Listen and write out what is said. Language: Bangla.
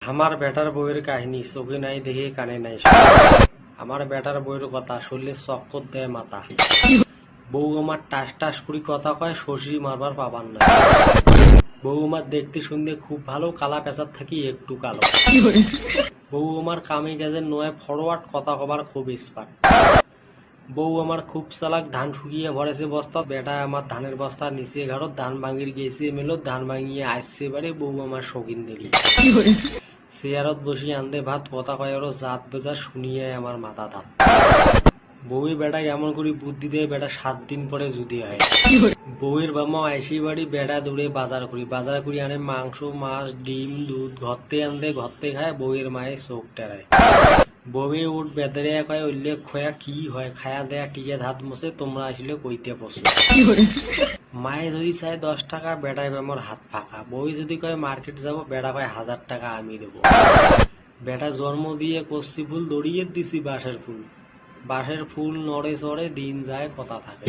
আমার বেটার বউয়ের কাহিনী, চোখে নাই দেখে কানে নাই। আমার বেটার বউয়ের কথা শুনলে চক্কর দেয় মাথা। বউ আমার টাস টাস করি কথা কয়, শ্বশুরি মারবার পাবার না। বউ আমার দেখতে শুনতে খুব ভালো, কালা পেঁচার থাকি একটু কালো। বউ আমার কামে কাজের নয় ফরওয়ার্ড, কথা কবার খুব এক্সপার্ট। বউ আমার খুব চালাক, ধান শুকিয়ে ভরেছে বস্তা। বেটা আমার ধানের বস্তা নিচে ঘাড়ত, ধান ভাঙির গেছে মেলো, ধান ভাঙিয়ে আসছে বাড়ি। বউ আমার শৌখিন দেখি চেয়ারত বসি আন্দে ভাত, কথা কয় ওর জাত বেজা, শুনিয়ে আমার মাথা ধাপ। বউয়ের বেটা এমন করি বুদ্ধি দেয়, বেটা 7 দিন পরে যদি হয়। বউয়ের বামা আইসি বাড়ি, বেটা দৌড়ে বাজার করি আনে মাংস মাছ ডিম দুধ, ঘরতে আনতে ঘরতে খায়। বউয়ের মায়ে চোখ টেরায়। বউয়ে উঠ বেদরে কয় উল্লেখ খয়া কি হয়, খায়া দেয়া টিকে ধাত মছে, তোমরা আসলে কইতে বসো। মায়ে যদি চায় 10 টাকা, বেটায় আমার হাত ফাঁকা। বউ যদি কয় মার্কেট যাব, বেটা কয় 1000 টাকা আমি দেবো। বেটা জন্ম দিয়ে কচ্ছি ফুল, দড়িয়ে দিছি বাঁশের ফুল। বাঁশের ফুল নড়ে চড়ে, দিন যায় কথা থাকে।